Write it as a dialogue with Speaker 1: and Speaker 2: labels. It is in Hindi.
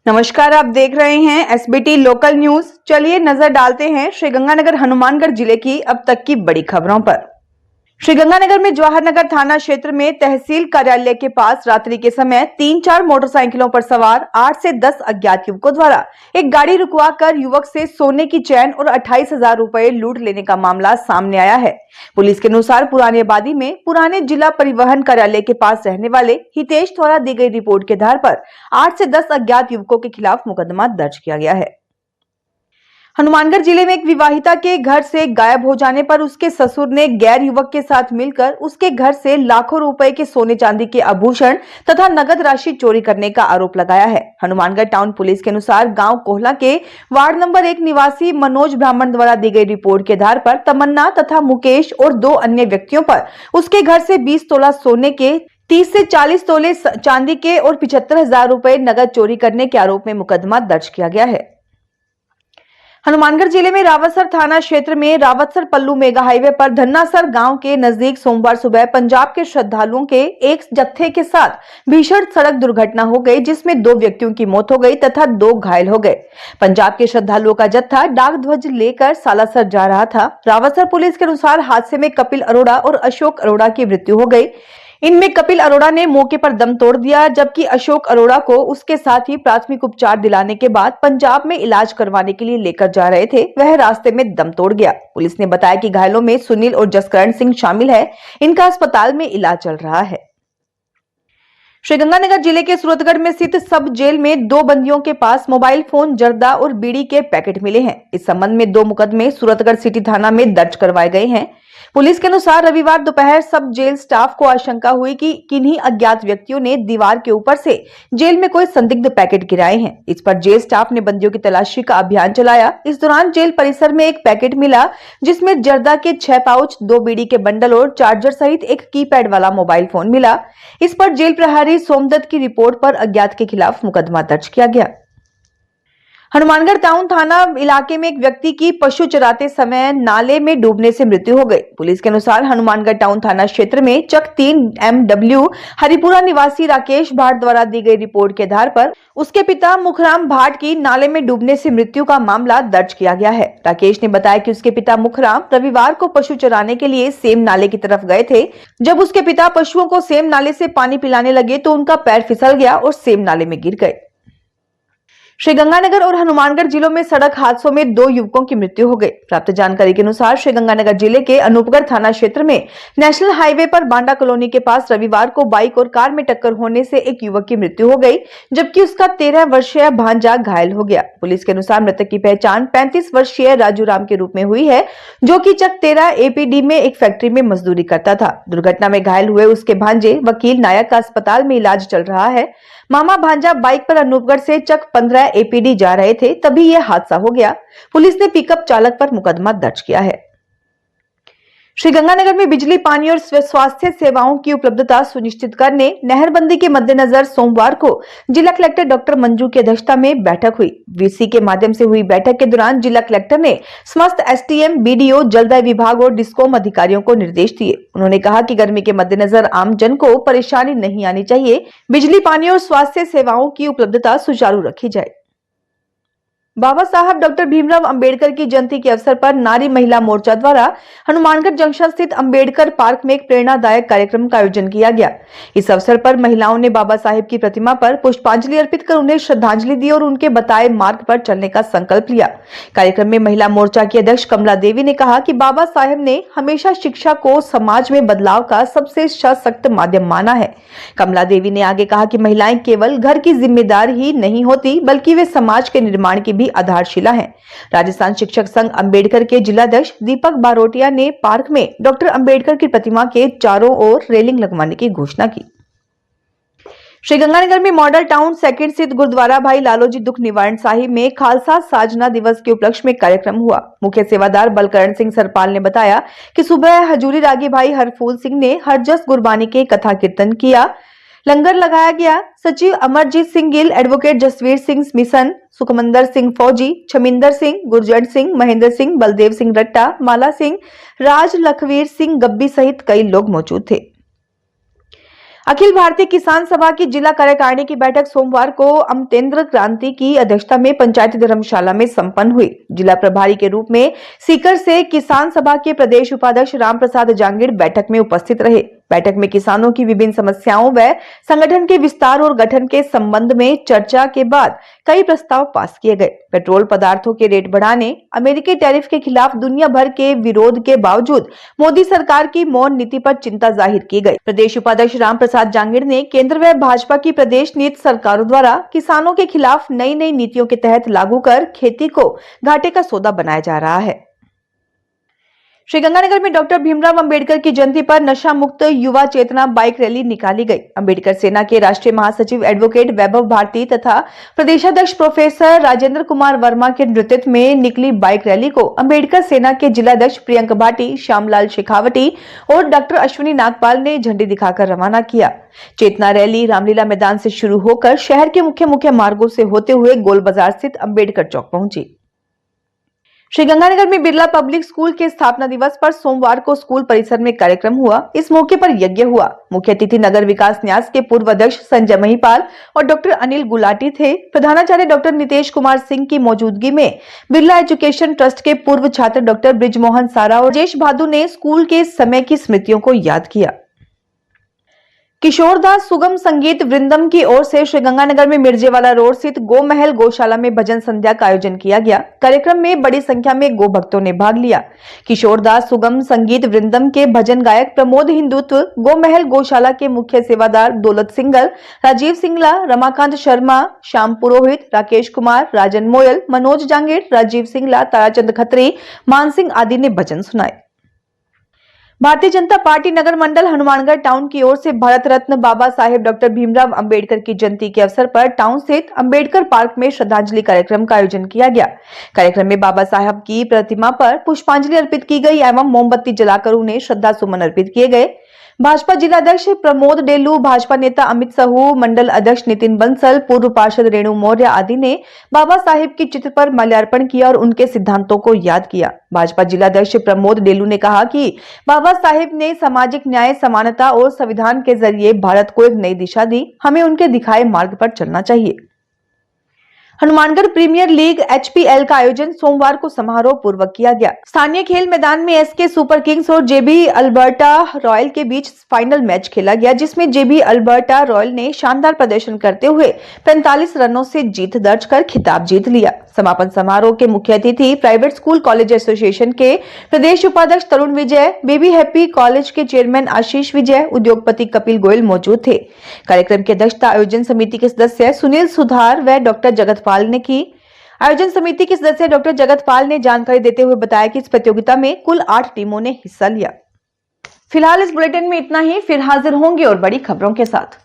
Speaker 1: नमस्कार, आप देख रहे हैं एसबीटी लोकल न्यूज। चलिए नजर डालते हैं श्रीगंगानगर हनुमानगढ़ जिले की अब तक की बड़ी खबरों पर। श्रीगंगानगर में जवाहर नगर थाना क्षेत्र में तहसील कार्यालय के पास रात्रि के समय 3-4 मोटरसाइकिलों पर सवार 8 से 10 अज्ञात युवकों द्वारा एक गाड़ी रुकवाकर युवक से सोने की चैन और 28,000 रुपए लूट लेने का मामला सामने आया है। पुलिस के अनुसार पुरानी आबादी में पुराने जिला परिवहन कार्यालय के पास रहने वाले हितेश द्वारा दी गई रिपोर्ट के आधार पर 8 से 10 अज्ञात युवकों के खिलाफ मुकदमा दर्ज किया गया है। हनुमानगढ़ जिले में एक विवाहिता के घर से गायब हो जाने पर उसके ससुर ने गैर युवक के साथ मिलकर उसके घर से लाखों रुपए के सोने चांदी के आभूषण तथा नगद राशि चोरी करने का आरोप लगाया है। हनुमानगढ़ टाउन पुलिस के अनुसार गांव कोहला के वार्ड नंबर 1 निवासी मनोज ब्राह्मण द्वारा दी गई रिपोर्ट के आधार पर तमन्ना तथा मुकेश और 2 अन्य व्यक्तियों पर उसके घर से 20 तोला सोने के, 30 से 40 तोले चांदी के और 75,000 रुपए नगद चोरी करने के आरोप में मुकदमा दर्ज किया गया है। हनुमानगढ़ जिले में रावतसर थाना क्षेत्र में रावतसर पल्लू मेगा हाईवे पर धन्नासर गांव के नजदीक सोमवार सुबह पंजाब के श्रद्धालुओं के एक जत्थे के साथ भीषण सड़क दुर्घटना हो गई, जिसमें 2 व्यक्तियों की मौत हो गई तथा 2 घायल हो गए। पंजाब के श्रद्धालुओं का जत्था डाक ध्वज लेकर सालासर जा रहा था। रावतसर पुलिस के अनुसार हादसे में कपिल अरोड़ा और अशोक अरोड़ा की मृत्यु हो गई। इनमें कपिल अरोड़ा ने मौके पर दम तोड़ दिया, जबकि अशोक अरोड़ा को उसके साथ ही प्राथमिक उपचार दिलाने के बाद पंजाब में इलाज करवाने के लिए लेकर जा रहे थे, वह रास्ते में दम तोड़ गया। पुलिस ने बताया कि घायलों में सुनील और जसकरण सिंह शामिल है। इनका अस्पताल में इलाज चल रहा है। श्रीगंगानगर जिले के सूरतगढ़ में स्थित सब जेल में 2 बंदियों के पास मोबाइल फोन, जर्दा और बीड़ी के पैकेट मिले हैं। इस संबंध में 2 मुकदमे सूरतगढ़ सिटी थाना में दर्ज करवाए गए हैं। पुलिस के अनुसार रविवार दोपहर सब जेल स्टाफ को आशंका हुई कि किन्हीं अज्ञात व्यक्तियों ने दीवार के ऊपर से जेल में कोई संदिग्ध पैकेट गिराए हैं। इस पर जेल स्टाफ ने बंदियों की तलाशी का अभियान चलाया। इस दौरान जेल परिसर में एक पैकेट मिला, जिसमें जर्दा के 6 पाउच, 2 बीड़ी के बंडल और चार्जर सहित एक कीपैड वाला मोबाइल फोन मिला। इस पर जेल प्रहरी सोमदत्त की रिपोर्ट पर अज्ञात के खिलाफ मुकदमा दर्ज किया गया। हनुमानगढ़ टाउन थाना इलाके में एक व्यक्ति की पशु चराते समय नाले में डूबने से मृत्यु हो गई। पुलिस के अनुसार हनुमानगढ़ टाउन थाना क्षेत्र में चक 3 MW हरिपुरा निवासी राकेश भाट द्वारा दी गई रिपोर्ट के आधार पर उसके पिता मुखराम भाट की नाले में डूबने से मृत्यु का मामला दर्ज किया गया है। राकेश ने बताया कि उसके पिता मुखराम रविवार को पशु चराने के लिए सेम नाले की तरफ गए थे। जब उसके पिता पशुओं को सेम नाले से पानी पिलाने लगे तो उनका पैर फिसल गया और सेम नाले में गिर गए। श्रीगंगानगर और हनुमानगढ़ जिलों में सड़क हादसों में 2 युवकों की मृत्यु हो गई। प्राप्त जानकारी के अनुसार श्रीगंगानगर जिले के अनूपगढ़ थाना क्षेत्र में नेशनल हाईवे पर बांडा कॉलोनी के पास रविवार को बाइक और कार में टक्कर होने से एक युवक की मृत्यु हो गई, जबकि उसका 13 वर्षीय भांजा घायल हो गया। पुलिस के अनुसार मृतक की पहचान 35 वर्षीय राजू राम के रूप में हुई है, जो कि चक 13 APD में एक फैक्ट्री में मजदूरी करता था। दुर्घटना में घायल हुए उसके भांजे वकील नायक का अस्पताल में इलाज चल रहा है। मामा भांजा बाइक पर अनूपगढ़ से चक 15 APD जा रहे थे, तभी यह हादसा हो गया। पुलिस ने पिकअप चालक पर मुकदमा दर्ज किया है। श्रीगंगानगर में बिजली, पानी और स्वास्थ्य सेवाओं की उपलब्धता सुनिश्चित करने नहरबंदी के मद्देनजर सोमवार को जिला कलेक्टर डॉक्टर मंजू की अध्यक्षता में बैठक हुई। वीसी के माध्यम से हुई बैठक के दौरान जिला कलेक्टर ने समस्त STM, BDO, जलदाय विभाग और डिस्कॉम अधिकारियों को निर्देश दिए। उन्होंने कहा कि गर्मी के मद्देनजर आम जन को परेशानी नहीं आनी चाहिए। बिजली, पानी और स्वास्थ्य सेवाओं की उपलब्धता सुचारू रखी जाए। बाबा साहब डॉक्टर भीमराव अंबेडकर की जयंती के अवसर पर नारी महिला मोर्चा द्वारा हनुमानगढ़ जंक्शन स्थित अंबेडकर पार्क में एक प्रेरणादायक कार्यक्रम का आयोजन किया गया। इस अवसर पर महिलाओं ने बाबा साहेब की प्रतिमा पर पुष्पांजलि अर्पित कर उन्हें श्रद्धांजलि दी और उनके बताए मार्ग पर चलने का संकल्प लिया। कार्यक्रम में महिला मोर्चा की अध्यक्ष कमला देवी ने कहा कि बाबा साहेब ने हमेशा शिक्षा को समाज में बदलाव का सबसे सशक्त माध्यम माना है। कमला देवी ने आगे कहा कि महिलाएं केवल घर की जिम्मेदार ही नहीं होती, बल्कि वे समाज के निर्माण की आधारशिला है। राजस्थान शिक्षक संघ अंबेडकर के जिलाध्यक्ष दीपक बारोटिया ने पार्क में डॉक्टर अंबेडकर की प्रतिमा के चारों ओर रेलिंग लगवाने की घोषणा की। श्रीगंगानगर में मॉडल टाउन सेकंड स्थित गुरुद्वारा भाई लालोजी दुख निवारण साहिब में खालसा साजना दिवस के उपलक्ष्य में कार्यक्रम हुआ। मुख्य सेवादार बलकरण सिंह सरपाल ने बताया कि सुबह हजूरी रागी भाई हरफूल सिंह ने हरजस गुरबानी के कथा कीर्तन किया, लंगर लगाया गया। सचिव अमरजीत सिंह गिल, एडवोकेट जसवीर सिंह मिशन, सुखमंदर सिंह फौजी, छमिंदर सिंह, गुरजंट सिंह, महेंद्र सिंह, बलदेव सिंह रट्टा, माला सिंह, राज, लखवीर सिंह गब्बी सहित कई लोग मौजूद थे। अखिल भारतीय किसान सभा की जिला कार्यकारिणी की बैठक सोमवार को अमतेंद्र क्रांति की अध्यक्षता में पंचायती धर्मशाला में संपन्न हुई। जिला प्रभारी के रूप में सीकर से किसान सभा के प्रदेश उपाध्यक्ष राम प्रसाद जांगिड़ बैठक में उपस्थित रहे। बैठक में किसानों की विभिन्न समस्याओं व संगठन के विस्तार और गठन के संबंध में चर्चा के बाद कई प्रस्ताव पास किए गए। पेट्रोल पदार्थों के रेट बढ़ाने, अमेरिकी टैरिफ के खिलाफ दुनिया भर के विरोध के बावजूद मोदी सरकार की मौन नीति पर चिंता जाहिर की गई। प्रदेश उपाध्यक्ष राम प्रसाद जांगिड़ ने केंद्र व भाजपा की प्रदेश नीति सरकारों द्वारा किसानों के खिलाफ नई नई नीतियों के तहत लागू कर खेती को घाटे का सौदा बनाया जा रहा है। श्रीगंगानगर में डॉक्टर भीमराव अंबेडकर की जयंती पर नशा मुक्त युवा चेतना बाइक रैली निकाली गई। अंबेडकर सेना के राष्ट्रीय महासचिव एडवोकेट वैभव भारती तथा प्रदेशाध्यक्ष प्रोफेसर राजेंद्र कुमार वर्मा के नेतृत्व में निकली बाइक रैली को अंबेडकर सेना के जिलाध्यक्ष प्रियंक भाटी, श्यामलाल शेखावटी और डॉक्टर अश्विनी नागपाल ने झंडी दिखाकर रवाना किया। चेतना रैली रामलीला मैदान से शुरू होकर शहर के मुख्य मार्गों से होते हुए गोल बाजार स्थित अंबेडकर चौक पहुंची। श्रीगंगानगर में बिरला पब्लिक स्कूल के स्थापना दिवस पर सोमवार को स्कूल परिसर में कार्यक्रम हुआ। इस मौके पर यज्ञ हुआ। मुख्य अतिथि नगर विकास न्यास के पूर्व अध्यक्ष संजय महिपाल और डॉक्टर अनिल गुलाटी थे। प्रधानाचार्य डॉक्टर नितेश कुमार सिंह की मौजूदगी में बिरला एजुकेशन ट्रस्ट के पूर्व छात्र डॉक्टर ब्रिजमोहन सारा और राजेश भादु ने स्कूल के समय की स्मृतियों को याद किया। किशोरदास सुगम संगीत वृंदम की ओर से श्रीगंगानगर में मिर्जेवाला रोड स्थित गो महल गौशाला में भजन संध्या का आयोजन किया गया। कार्यक्रम में बड़ी संख्या में गो भक्तों ने भाग लिया। किशोरदास सुगम संगीत वृंदम के भजन गायक प्रमोद हिंदुत्व, गो महल गौशाला के मुख्य सेवादार दौलत सिंगल, राजीव सिंगला, रमाकांत शर्मा, श्याम पुरोहित, राकेश कुमार, राजन मोयल, मनोज जांगिड़, राजीव सिंगला, ताराचंद खत्री, मानसिंह आदि ने भजन सुनाए। भारतीय जनता पार्टी नगर मंडल हनुमानगढ़ टाउन की ओर से भारत रत्न बाबा साहेब डॉक्टर भीमराव अंबेडकर की जयंती के अवसर पर टाउन स्थित अंबेडकर पार्क में श्रद्धांजलि कार्यक्रम का आयोजन किया गया। कार्यक्रम में बाबा साहब की प्रतिमा पर पुष्पांजलि अर्पित की गई एवं मोमबत्ती जलाकर उन्हें श्रद्धा सुमन अर्पित किए गए। भाजपा जिलाध्यक्ष प्रमोद डेलू, भाजपा नेता अमित साहू, मंडल अध्यक्ष नितिन बंसल, पूर्व पार्षद रेणु मौर्य आदि ने बाबा साहेब के चित्र पर माल्यार्पण किया और उनके सिद्धांतों को याद किया। भाजपा जिलाध्यक्ष प्रमोद डेलू ने कहा कि बाबा साहेब ने सामाजिक न्याय, समानता और संविधान के जरिए भारत को एक नई दिशा दी। हमें उनके दिखाए मार्ग पर चलना चाहिए। हनुमानगढ़ प्रीमियर लीग HPL का आयोजन सोमवार को समारोह पूर्वक किया गया। स्थानीय खेल मैदान में SK सुपर किंग्स और JB अल्बर्टा रॉयल के बीच फाइनल मैच खेला गया, जिसमें JB अल्बर्टा रॉयल ने शानदार प्रदर्शन करते हुए 45 रनों से जीत दर्ज कर खिताब जीत लिया। समापन समारोह के मुख्य अतिथि प्राइवेट स्कूल कॉलेज एसोसिएशन के प्रदेश उपाध्यक्ष तरुण विजय, बेबी हैप्पी कॉलेज के चेयरमैन आशीष विजय, उद्योगपति कपिल गोयल मौजूद थे। कार्यक्रम की अध्यक्षता आयोजन समिति के सदस्य सुनील सुधार व डॉक्टर जगतपाल ने की। आयोजन समिति के सदस्य डॉक्टर जगतपाल ने जानकारी देते हुए बताया कि इस प्रतियोगिता में कुल 8 टीमों ने हिस्सा लिया। फिलहाल इस बुलेटिन में इतना ही। फिर हाजिर होंगे और बड़ी खबरों के साथ।